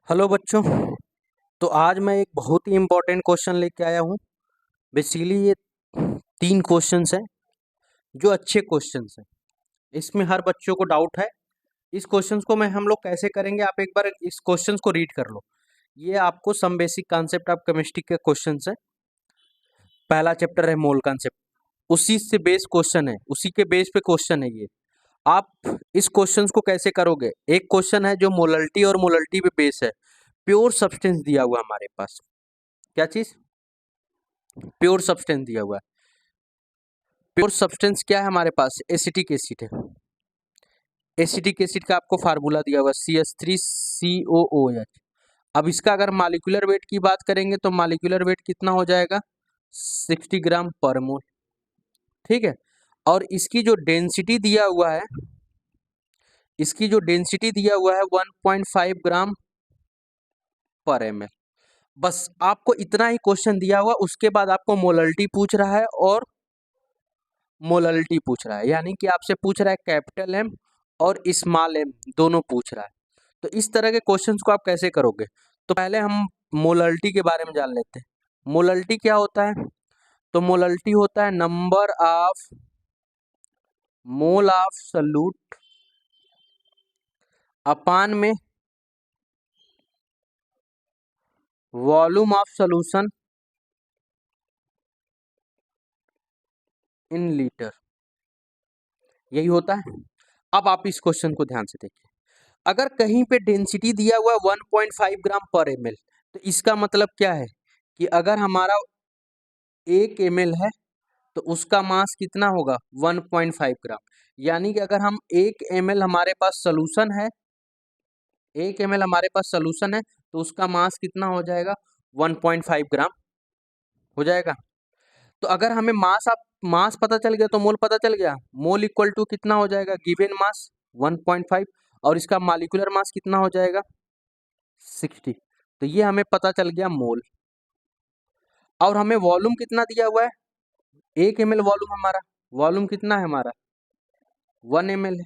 Hello बच्चों। तो आज मैं एक बहुत ही इम्पोर्टेंट क्वेश्चन लेके आया हूँ। बेसिकली ये 3 क्वेश्चंस हैं जो अच्छे क्वेश्चंस हैं। इसमें हर बच्चों को डाउट है। इस क्वेश्चंस को मैं हम लोग कैसे करेंगे, आप एक बार इस क्वेश्चंस को रीड कर लो। ये आपको some basic concept of chemistry के क्वेश्चंस है। पहला चैप्टर है मोल कॉन्सेप्ट, उसी से बेस क्वेश्चन है, उसी के बेस पे क्वेश्चन है ये। आप इस क्वेश्चंस को कैसे करोगे? एक क्वेश्चन है जो मोलल्टी और मोलल्टी पे बेस है। प्योर सब्सटेंस दिया हुआ हमारे पास। क्या चीज? प्योर सब्सटेंस दिया हुआ है। प्योर सब्सटेंस क्या है हमारे पास? एसिटिक एसिड है। एसिटिक एसिड का आपको फार्मूला दिया हुआ CH3COOH। अब इसका अगर मॉलिक्यूलर वेट की बात करेंगे तो मॉलिक्यूलर वेट कितना हो जाएगा? 60 ग्राम पर मोल। ठीक है। और इसकी जो डेंसिटी दिया हुआ है, इसकी जो डेंसिटी दिया हुआ है 1.5 ग्राम पर ml। बस आपको इतना ही क्वेश्चन दिया हुआ, उसके बाद आपको मोलल्टी पूछ रहा है और मोलल्टी पूछ रहा है, यानी कि आपसे पूछ रहा है कैपिटल एम और स्मॉल एम दोनों पूछ रहा है। तो इस तरह के क्वेश्चंस को आप कैसे करोगे? तो पहले हम मोलल्टी के बारे में जान लेते हैं। मोलल्टी क्या होता है? तो मोलल्टी होता है number of mole of solute upon में volume of solution in litre, यही होता है। अब आप इस क्वेश्चन को ध्यान से देखिए। अगर कहीं पे डेंसिटी दिया हुआ 1.5 ग्राम पर ml, तो इसका मतलब क्या है कि अगर हमारा 1 ml है तो उसका मास कितना होगा? 1.5 ग्राम। यानी कि अगर हम 1 ml हमारे पास सोल्यूशन है, 1 ml हमारे पास सोल्यूशन है, तो उसका मास कितना हो जाएगा? 1.5 ग्राम हो जाएगा। तो अगर हमें मास पता चल गया तो मोल पता चल गया। मोल इक्वल टू कितना हो जाएगा? गिवन मास 1.5, और इसका मॉलिक्यूलर मास कितना हो जाएगा? 60। तो ये हमें पता चल गया मोल। और हमें वॉल्यूम कितना दिया हुआ है? 1 ml वॉल्यूम हमारा। वॉल्यूम कितना है हमारा? 1 ml है।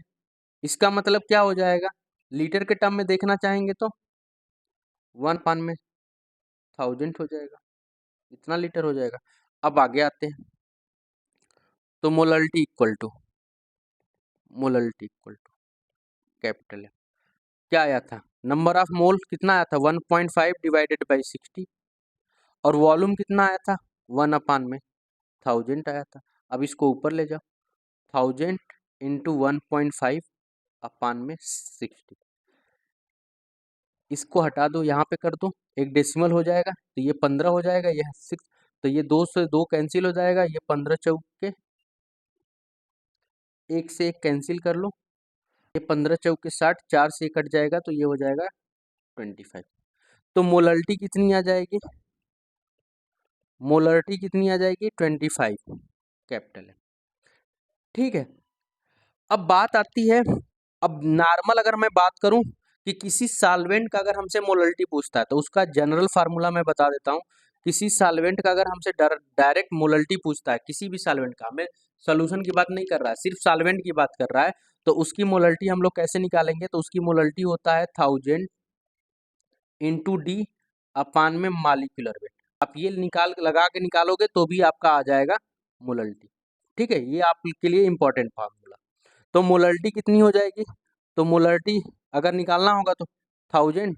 इसका मतलब क्या हो जाएगा? लीटर के टर्म में देखना चाहेंगे तो 1/1000 हो जाएगा, इतना लीटर हो जाएगा। अब आगे आते हैं। तो मोलल्टी इक्वल टू कैपिटल है। क्या आया था? नंबर ऑफ मोल कितना आया था? 1.5 डिवाइडेड बाई 60। और वॉल्यूम कितना आया था? 1/1000 आया था। अब इसको ऊपर ले जाओ, 1000 इंटू 1.5 अपान में 60। इसको हटा दो, यहाँ पे कर दो, एक डेसिमल हो जाएगा तो ये 15 हो जाएगा, ये 6। तो ये 2 से 2 कैंसिल हो जाएगा, ये 15 चौक के 1 से 1 कैंसिल कर लो, ये 15 चौक के 60, 4 से कट जाएगा तो ये हो जाएगा 25। तो मोलल्टी कितनी आ जाएगी? मोलरिटी कितनी आ जाएगी? 25 कैपिटल है। ठीक है। अब बात आती है, अब नॉर्मल अगर मैं बात करूं कि किसी सॉल्वेंट का अगर हमसे मोलरिटी पूछता है तो उसका जनरल फार्मूला मैं बता देता हूं। किसी सॉल्वेंट का अगर हमसे डायरेक्ट मोलरिटी पूछता है, किसी भी सॉल्वेंट का, हमें सोल्यूशन की बात नहीं कर रहा है, सिर्फ सॉल्वेंट की बात कर रहा है, तो उसकी मोलरिटी हम लोग कैसे निकालेंगे? तो उसकी मोलरिटी होता है 1000 इंटू डी अपान में मॉलिक्यूलर वेट। आप ये निकाल लगा के निकालोगे तो भी आपका आ जाएगा मोलरिटी। ठीक है, ये आपके लिए इंपॉर्टेंट फार्मूला। तो मोलरिटी कितनी हो जाएगी? तो मोलरिटी अगर निकालना होगा तो 1000,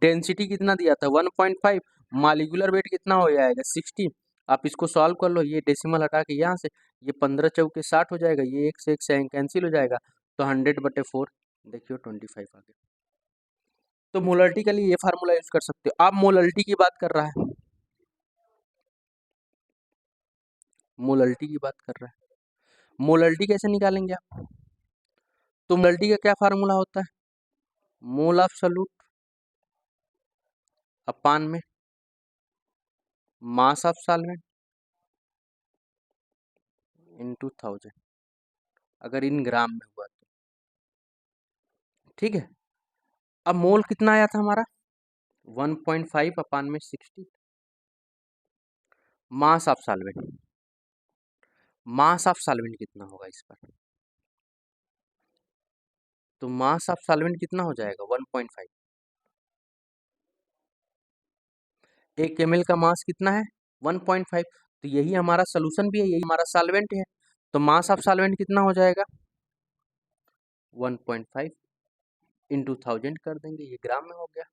डेंसिटी कितना दिया था? 1.5, मॉलिक्यूलर वेट कितना हो जाएगा? 60। आप इसको सॉल्व कर लो, ये डेसिमल हटा के यहाँ से, ये 15 चौके 60 हो जाएगा, ये 1 से 1 से कैंसिल हो जाएगा, तो 100/4 देखियो 25 आ गया। तो मोलरिटी के लिए ये फार्मूला यूज कर सकते हो। आप मोलरिटी की बात कर रहा है, मोलरिटी की बात कर रहा है, मोलरिटी कैसे निकालेंगे आप? तो मोलरिटी का क्या फार्मूला होता है? मोल ऑफ सॉल्यूट अपान में मास ऑफ सॉल्वेंट इनटू 1000, अगर इन ग्राम में हुआ तो। ठीक है। अब मोल कितना आया था हमारा? 1.5 अपान में 60। Mass of solvent, mass of solvent कितना होगा इस पर? तो मास ऑफ सॉल्वेंट कितना हो जाएगा? 1.5। 1 ml का मास कितना है 1.5। तो यही हमारा सोल्यूशन भी है, यही हमारा सॉल्वेंट है। तो मास ऑफ सॉल्वेंट कितना हो जाएगा 1.5 इंटू 1000 कर देंगे, ये ग्राम में हो गया।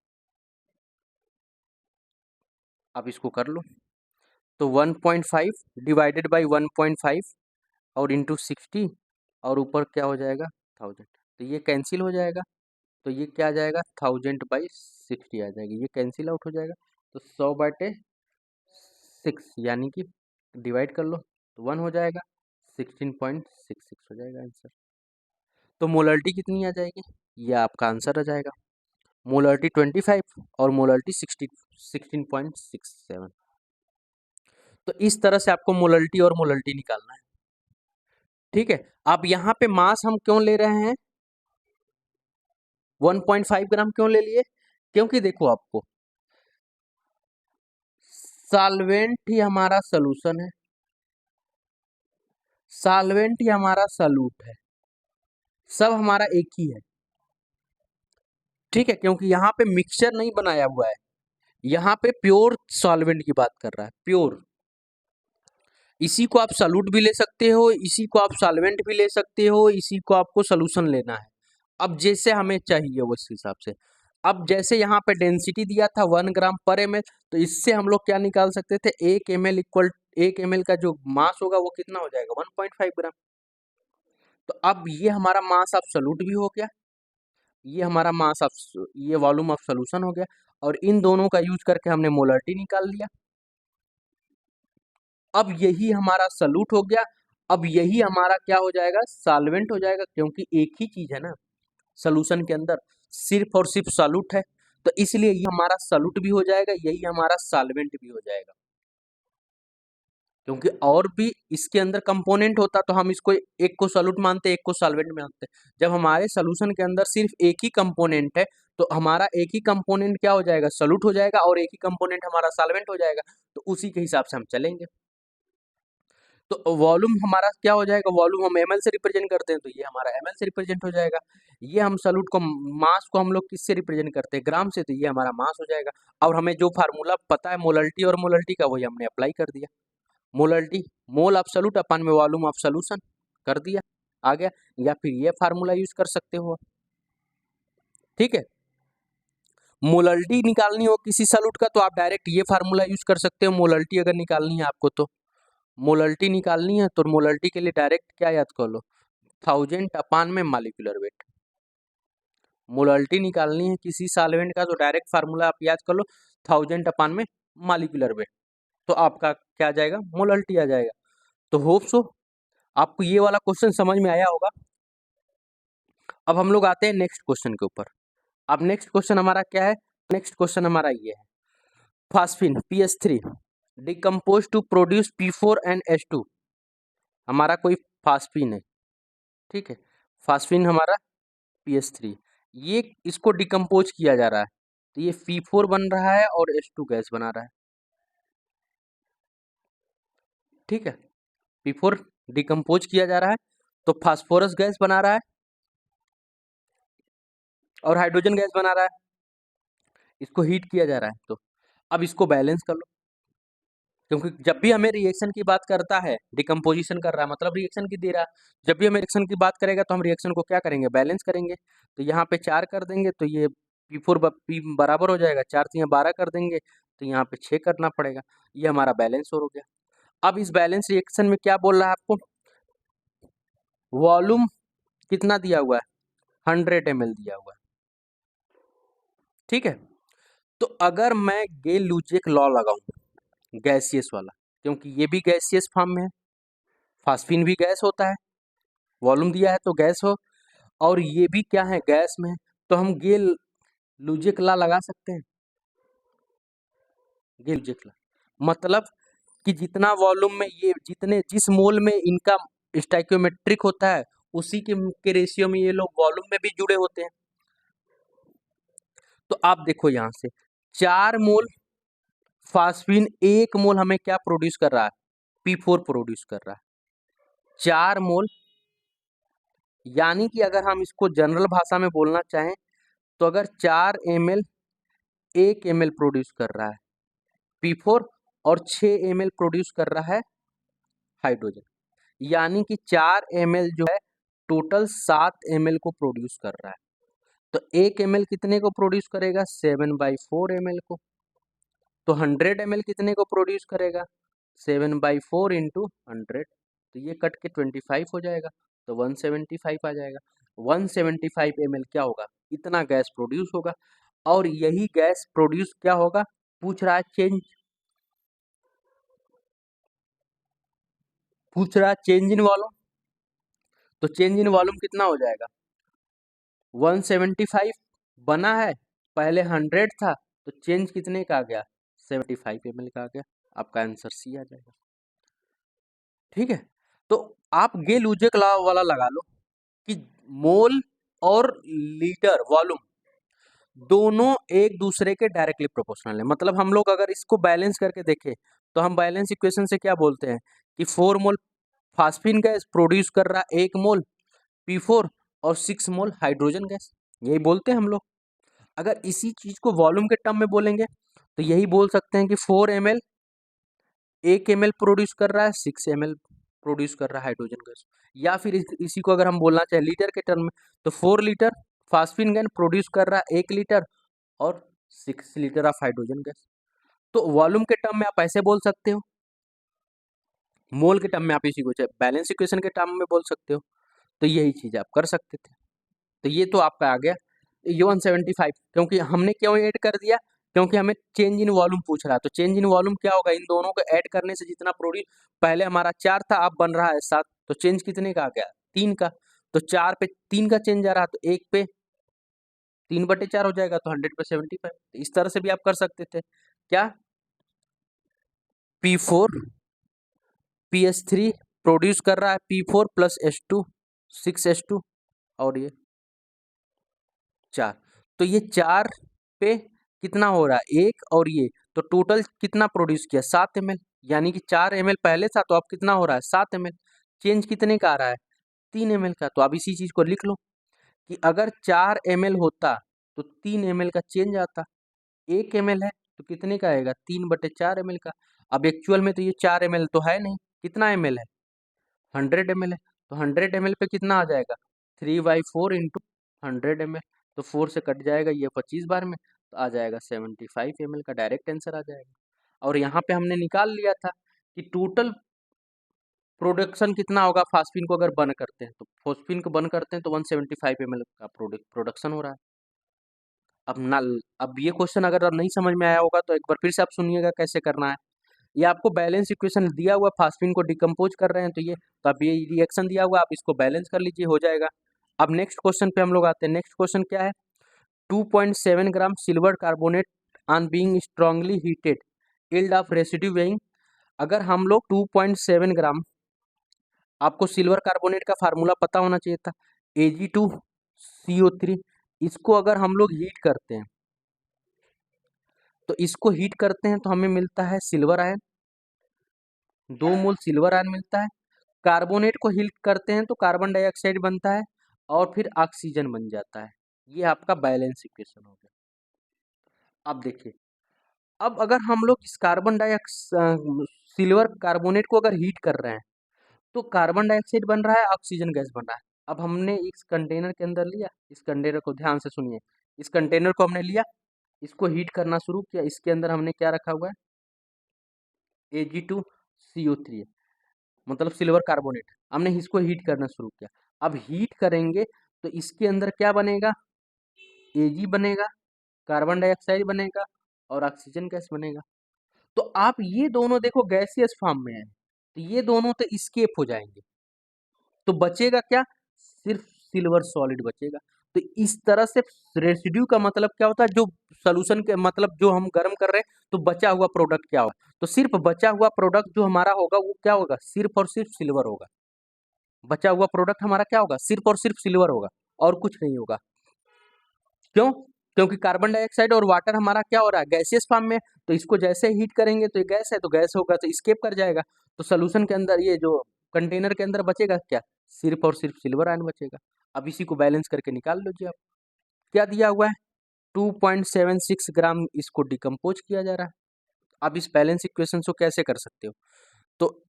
अब इसको कर लो, तो 1.5 डिवाइडेड बाई 1.5 और इंटू 60 और ऊपर क्या हो जाएगा 1000। तो ये कैंसिल हो जाएगा, तो ये क्या आ जाएगा 1000/60 आ जाएगी, ये कैंसिल आउट हो जाएगा। तो 100/6 यानी कि डिवाइड कर लो तो 1 हो जाएगा, 16.66 हो जाएगा आंसर। तो मोलरिटी कितनी आ जाएगी, ये आपका आंसर आ जाएगा। मोलरिटी 25 और मोलरिटी 16.67। तो इस तरह से आपको मोलरिटी और मोलरिटी निकालना है। ठीक है, अब यहाँ पे मास हम क्यों ले रहे हैं 1.5 ग्राम क्यों ले लिए, क्योंकि देखो आपको सॉल्वेंट ही हमारा सोल्यूशन है, सॉल्वेंट ही हमारा सॉल्यूट है, सब हमारा एक ही है। ठीक है, क्योंकि यहाँ पे मिक्सचर नहीं बनाया हुआ है, यहाँ पे प्योर सॉल्वेंट की बात कर रहा है, प्योर। इसी को आप सॉल्यूट भी ले सकते हो, इसी को आप सॉल्वेंट भी ले सकते हो, इसी को आपको सोल्यूशन लेना है। अब जैसे हमें चाहिए उस हिसाब से। अब जैसे यहाँ पे डेंसिटी दिया था 1 ग्राम पर ml, तो इससे हम लोग क्या निकाल सकते थे 1 ml का जो मास होगा वो कितना हो जाएगा 1.5 ग्राम। तो अब ये हमारा मास ऑफ सोल्यूट भी हो गया, ये हमारा मास ऑफ ये वॉल्यूम ऑफ सोल्यूशन हो गया, और इन दोनों का यूज करके हमने मोलरिटी निकाल लिया। अब यही हमारा सॉल्यूट हो गया, अब यही हमारा क्या हो जाएगा सॉल्वेंट हो जाएगा, क्योंकि एक ही चीज है ना सॉल्यूशन के अंदर, सिर्फ और सिर्फ सॉल्यूट है। तो इसलिए ये हमारा सॉल्यूट भी हो जाएगा, यही हमारा सॉल्वेंट भी हो जाएगा। क्योंकि और भी इसके अंदर कंपोनेंट होता तो हम इसको एक को सॉल्यूट मानते एक को सॉल्वेंट मानते। जब हमारे सॉल्यूशन के अंदर सिर्फ एक ही कंपोनेंट है, तो हमारा एक ही कंपोनेंट क्या हो जाएगा सॉल्यूट हो जाएगा, और एक ही कंपोनेंट हमारा सॉल्वेंट हो जाएगा। तो उसी के हिसाब से हम चलेंगे। तो वॉल्यूम हमारा क्या हो जाएगा, वॉल्यूम हम ml से रिप्रेजेंट करते हैं, तो ये हमारा ml से रिप्रेजेंट हो जाएगा। ये हम सॉल्यूट को मास को हम लोग किससे रिप्रेजेंट करते हैं ग्राम से, तो ये हमारा मास हो जाएगा। और हमें जो फार्मूला पता है मोलरिटी और मोलरिटी का, वही हमने अप्लाई कर दिया। मोलरिटी मोल ऑफ सॉल्यूट अपन में वॉल्यूम ऑफ सॉल्यूशन कर दिया, आ गया। या फिर ये फार्मूला यूज कर सकते हो। ठीक है, मोलरिटी निकालनी हो किसी सॉल्यूट का तो आप डायरेक्ट ये फार्मूला यूज कर सकते हो। मोलरिटी अगर निकालनी है आपको, तो मोलरिटी निकालनी है तो मोलरिटी के लिए डायरेक्ट क्या याद कर लो 1000 में मॉलिक्यूलर वेट। मोलरिटी निकालनी है किसी सॉल्वेंट का तो डायरेक्ट फार्मूला आप याद कर लो 1000 में मॉलिक्यूलर वेट, तो आपका क्या आ जाएगा मोलरिटी आ जाएगा। तो होप सो आपको ये वाला क्वेश्चन समझ में आया होगा। अब हम लोग आते हैं नेक्स्ट क्वेश्चन के ऊपर। अब नेक्स्ट क्वेश्चन हमारा क्या है, नेक्स्ट क्वेश्चन हमारा ये है phosphine PS3 decompose to produce P4 and H2। हमारा कोई फास्फिन है, ठीक है, फास्फिन हमारा PS3, ये इसको डिकम्पोज किया जा रहा है, तो ये P4 बन रहा है और H2 गैस बना रहा है। ठीक है, P4 डिकम्पोज किया जा रहा है तो फास्फोरस गैस बना रहा है और हाइड्रोजन गैस बना रहा है, इसको हीट किया जा रहा है। तो अब इसको बैलेंस कर लो, क्योंकि जब भी हमें रिएक्शन की बात करता है डिकम्पोजिशन कर रहा है मतलब रिएक्शन की दे रहा है, जब भी हमें रिएक्शन की बात करेगा तो हम रिएक्शन को क्या करेंगे बैलेंस करेंगे। तो यहाँ पे 4 कर देंगे तो ये P बराबर हो जाएगा, 4 से यहाँ 12 कर देंगे तो यहाँ पे 6 करना पड़ेगा, ये हमारा बैलेंस हो गया। अब इस बैलेंस रिएक्शन में क्या बोल रहा है आपको, वॉल्यूम कितना दिया हुआ है 100 ml दिया हुआ है। ठीक है, तो अगर मैं गेल लुजेक लॉ लगाऊं गैसियस वाला, क्योंकि ये भी गैसियस फॉर्म में है, फास्फिन भी गैस होता है, वॉल्यूम दिया है तो गैस हो, और ये भी क्या है गैस में है, तो हम गेल लुजेक लॉ लगा सकते हैं। गेल लुजेक लॉ मतलब कि जितना वॉल्यूम में ये जितने जिस मोल में इनका स्टाइकियोमेट्रिक होता है उसी के रेशियो में ये लोग वॉल्यूम में भी जुड़े होते हैं। तो आप देखो यहाँ से 4 मोल फास्फिन 1 मोल हमें क्या प्रोड्यूस कर रहा है P4 प्रोड्यूस कर रहा है 4 मोल, यानी कि अगर हम इसको जनरल भाषा में बोलना चाहें तो अगर 4 ml 1 ml प्रोड्यूस कर रहा है P4 और 6 ml प्रोड्यूस कर रहा है हाइड्रोजन, यानी कि 4 ml जो है टोटल 7 ml को प्रोड्यूस कर रहा है। तो 1 ml कितने को प्रोड्यूस करेगा? 7/4 ml को। तो 100 ml कितने को प्रोड्यूस करेगा? 7/4 इंटू 100, तो ये कट के 25 हो जाएगा, तो 175 आ जाएगा। 175 ml क्या होगा? इतना गैस प्रोड्यूस होगा। और यही गैस प्रोड्यूस क्या होगा? पूछ रहा है चेंज इन वॉल्यूम। तो चेंज इन वॉल्यूम कितना हो जाएगा? 175 बना है, पहले 100 था, तो चेंज कितने का आ गया? 75 ml का आ गया। आपका आंसर सी आ जाएगा। ठीक है, तो आप गेल यूजे लॉ वाला लगा लो कि मोल और लीटर वॉल्यूम दोनों एक दूसरे के डायरेक्टली प्रोपोर्शनल है। मतलब हम लोग अगर इसको बैलेंस करके देखें तो हम बैलेंस इक्वेशन से क्या बोलते हैं कि 4 मोल फास्फिन गैस प्रोड्यूस कर रहा है 1 मोल P4 और 6 मोल हाइड्रोजन गैस, यही बोलते हैं हम लोग। अगर इसी चीज को वॉल्यूम के टर्म में बोलेंगे तो यही बोल सकते हैं कि 4 ml 1 ml प्रोड्यूस कर रहा है, 6 ml प्रोड्यूस कर रहा है हाइड्रोजन गैस। या फिर इसी को अगर हम बोलना चाहें लीटर के टर्म में, तो 4 लीटर फास्फिन गैस प्रोड्यूस कर रहा है 1 लीटर और 6 लीटर ऑफ हाइड्रोजन गैस। तो वॉल्यूम के टर्म में आप ऐसे बोल सकते हो, मोल के टर्म में आप इसी को बैलेंस इक्वेशन के टर्म में बोल सकते हो। तो यही चीज आप कर सकते थे। तो ये तो आपका आ गया ये 175। क्योंकि हमने क्यों ऐड कर दिया? क्योंकि हमें चेंज इन वॉल्यूम पूछ रहा है। तो चेंज इन वॉल्यूम क्या होगा? इन दोनों को ऐड करने से जितना प्रोड्यूस, पहले हमारा 4 था, अब बन रहा है 7, तो चेंज कितने का आ गया? 3 का। तो 4 पे 3 का चेंज आ रहा, तो 1 पे 3/4 हो जाएगा, तो 100 पे 75। तो इस तरह से भी आप कर सकते थे। क्या? P4 PS3 प्रोड्यूस कर रहा है P4 प्लस H2 6H2 और ये 4। तो ये 4 पे कितना हो रहा है? 1 और ये, तो टोटल कितना प्रोड्यूस किया? 7 ml, यानी कि 4 ml पहले था, तो अब कितना हो रहा है? 7 ml। चेंज कितने का आ रहा है? 3 ml का। तो अब इसी चीज को लिख लो कि अगर 4 ml होता तो 3 ml का चेंज आता। 1 ml है तो कितने का आएगा? 3/4 ml का। अब एक्चुअल में तो ये 4 ml तो है नहीं, कितना ml है? 100 ml है। तो 100 ml पे कितना आ जाएगा? 3/4 इंटू 100 ml। तो 4 से कट जाएगा ये 25 बार में, तो आ जाएगा 75 ml का डायरेक्ट आंसर आ जाएगा। और यहाँ पे हमने निकाल लिया था कि टोटल प्रोडक्शन कितना होगा फास्फिन को अगर बर्न करते हैं। तो फास्फिन को बर्न करते हैं तो 175 ml का प्रोडक्शन हो रहा है। अब ये क्वेश्चन अगर अब नहीं समझ में आया होगा तो एक बार फिर से आप सुनिएगा कैसे करना है। ये आपको बैलेंस इक्वेशन दिया हुआ, फास्फिन को डिकम्पोज कर रहे हैं, तो ये तो अब ये रिएक्शन दिया हुआ, आप इसको बैलेंस कर लीजिए, हो जाएगा। अब नेक्स्ट क्वेश्चन पे हम लोग आते हैं। नेक्स्ट क्वेश्चन क्या है? 2.7 gram silver carbonate on being strongly heated yield of residue weighing. अगर हम लोग 2.7 ग्राम, आपको सिल्वर कार्बोनेट का फार्मूला पता होना चाहिए था, Ag2CO3। इसको अगर हम लोग हीट करते हैं, तो इसको हीट करते हैं तो हमें मिलता है सिल्वर आयन, 2 मोल सिल्वर आयन मिलता है। कार्बोनेट को हीट करते हैं तो कार्बन डाइऑक्साइड बनता है और फिर ऑक्सीजन बन जाता है। ये आपका बैलेंस इक्वेशन हो गया। अब देखिए, अब अगर हम लोग इस कार्बन डाइऑक्साइड सिल्वर कार्बोनेट को अगर हीट कर रहे हैं तो कार्बन डाइऑक्साइड बन रहा है, ऑक्सीजन गैस बन रहा है। अब हमने इस कंटेनर के अंदर लिया, इस कंटेनर को ध्यान से सुनिए, इस कंटेनर को हमने लिया, इसको हीट करना शुरू किया। इसके अंदर हमने क्या रखा हुआ है? Ag2CO3, मतलब सिल्वर कार्बोनेट। हमने इसको हीट करना शुरू किया। अब हीट करेंगे तो इसके अंदर क्या बनेगा? Ag बनेगा, कार्बन डाइऑक्साइड बनेगा और ऑक्सीजन गैस बनेगा। तो आप ये दोनों देखो गैसियस फॉर्म में है, तो ये दोनों तो स्केप हो जाएंगे, तो बचेगा क्या? सिर्फ सिल्वर सॉलिड बचेगा। तो इस तरह से रेसिड्यू का मतलब क्या होता है? जो सोल्यूशन के मतलब जो हम गर्म कर रहे हैं तो बचा हुआ प्रोडक्ट क्या होगा? तो सिर्फ बचा हुआ प्रोडक्ट जो हमारा होगा वो क्या होगा? सिर्फ और सिर्फ सिल्वर होगा। बचा हुआ प्रोडक्ट हमारा क्या होगा? सिर्फ और सिर्फ सिल्वर होगा और कुछ नहीं होगा। क्यों? क्योंकि कार्बन डाइऑक्साइड और वाटर हमारा क्या हो रहा है? गैसियस फॉर्म में। तो इसको जैसे हीट करेंगे तो ये गैस है, तो गैस होगा तो स्केप कर जाएगा। तो सोल्यूशन के अंदर ये जो कंटेनर के अंदर बचेगा क्या? सिर्फ और सिर्फ सिल्वर आयन बचेगा। अब इसी को बैलेंस करके निकाल लीजिए आप। क्या दिया हुआ है? 2.76 ग्राम इसको डिकम्पोज किया जा रहा है। अब इस बैलेंस इक्वेशन को कैसे कर सकते हो, तो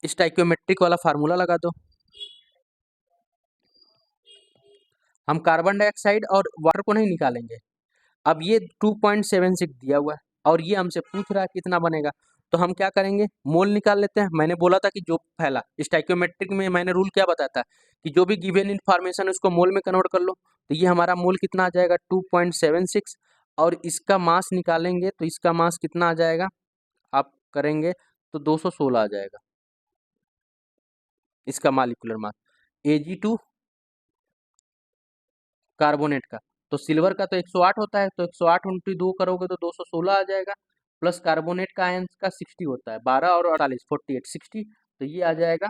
स्टोइकियोमेट्रिक वाला फार्मूला लगा दो। हम कार्बन डाइऑक्साइड और वाटर को नहीं निकालेंगे। अब ये 2.76 दिया हुआ है और ये हमसे पूछ रहा है कितना बनेगा, तो हम क्या करेंगे, मोल निकाल लेते हैं। मैंने बोला था कि जो पहला स्टोइकियोमेट्रिक में मैंने रूल क्या बताया था कि जो भी गिवन इन्फॉर्मेशन है उसको मोल में कन्वर्ट कर लो। तो ये हमारा मोल कितना आ जाएगा 2.76, और इसका मास निकालेंगे तो इसका मास कितना आ जाएगा, आप करेंगे तो 216 आ जाएगा इसका मालिकुलर मास। Ag2 कार्बोनेट का, तो सिल्वर का तो 108 होता है, तो 108 × 2 करोगे तो 216 आ जाएगा, प्लस कार्बोनेट का आयंस का 60 होता है, 12 और 48 48 60, तो ये आ जाएगा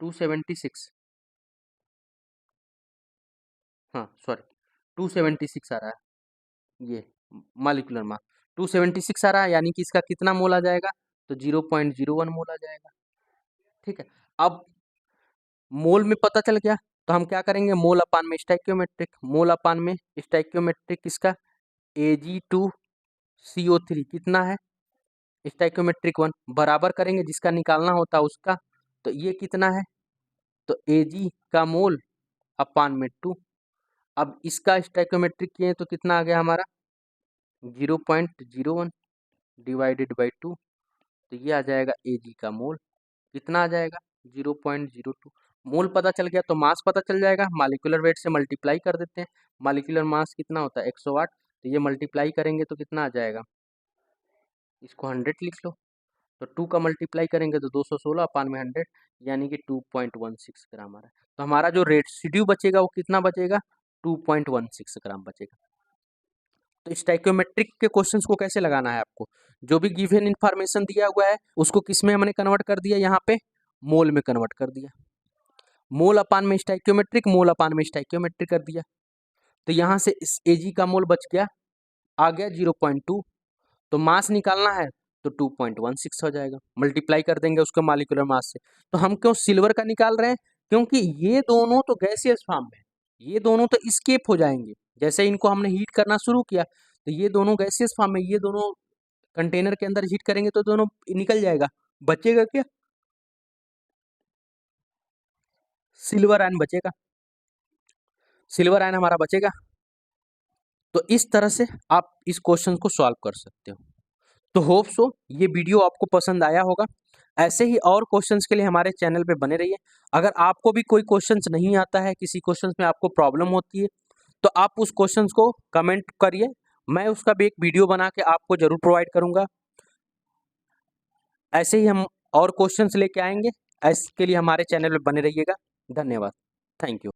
276। हाँ सॉरी, 276 आ रहा है ये मालिकुलर मास, 276 आ रहा है, यानी कि इसका कितना मोल आ जाएगा, तो 0.01 मोल आ जाएगा। ठीक है, अब मोल में पता चल गया, तो हम क्या करेंगे, मोल अपान में स्टोइकियोमेट्रिक, मोल अपान में स्टोइकियोमेट्रिक किसका, Ag2CO3 कितना है, स्टोइकियोमेट्रिक 1 बराबर करेंगे जिसका निकालना होता है उसका, तो ये कितना है, तो Ag का मोल अपान में 2। अब इसका स्टोइकियोमेट्रिक किए तो कितना आ गया हमारा 0.01 डिवाइडेड बाई 2, तो ये आ जाएगा Ag का मोल कितना आ जाएगा 0.02। मोल पता चल गया तो मास पता चल जाएगा, मालिकुलर वेट से मल्टीप्लाई कर देते हैं। मालिकुलर मास कितना होता है 108, तो ये मल्टीप्लाई करेंगे तो कितना आ जाएगा, इसको 100 लिख लो, तो 2 का मल्टीप्लाई करेंगे तो 216 अपान में 100, यानी कि 2.16 ग्राम आ रहा है। तो हमारा जो रेसिड्यू बचेगा वो कितना बचेगा, 2.16 ग्राम बचेगा। तो स्टोइकियोमेट्रिक के क्वेश्चंस को कैसे लगाना है आपको, जो भी गिवन इन्फॉर्मेशन दिया हुआ है उसको किस में हमने कन्वर्ट कर दिया, यहाँ पे मोल में कन्वर्ट कर दिया, मोल अपान में स्टोइकियोमेट्रिक, मोल अपान में स्टोइकियोमेट्रिक कर दिया। तो यहाँ से इस Ag का मोल बच गया, आ गया 0.2, तो मास निकालना है तो 2.16 हो जाएगा, मल्टीप्लाई कर देंगे उसको मालिकुलर मास से। तो हम क्यों सिल्वर का निकाल रहे हैं, क्योंकि ये दोनों तो गैसियस फॉर्म में, ये दोनों तो स्केप हो जाएंगे, जैसे इनको हमने हीट करना शुरू किया तो ये दोनों गैसियस फॉर्म में, ये दोनों कंटेनर के अंदर हीट करेंगे तो दोनों निकल जाएगा, बचेगा क्या, सिल्वर आयन बचेगा, सिल्वर आयन हमारा बचेगा। तो इस तरह से आप इस क्वेश्चन को सॉल्व कर सकते हो। तो होप सो ये वीडियो आपको पसंद आया होगा। ऐसे ही और क्वेश्चंस के लिए हमारे चैनल पे बने रहिए। अगर आपको भी कोई क्वेश्चंस नहीं आता है, किसी क्वेश्चंस में आपको प्रॉब्लम होती है, तो आप उस क्वेश्चंस को कमेंट करिए, मैं उसका भी एक वीडियो बना के आपको जरूर प्रोवाइड करूंगा। ऐसे ही हम और क्वेश्चंस लेके आएंगे, इसके लिए हमारे चैनल पे बने रहिएगा। धन्यवाद, थैंक यू।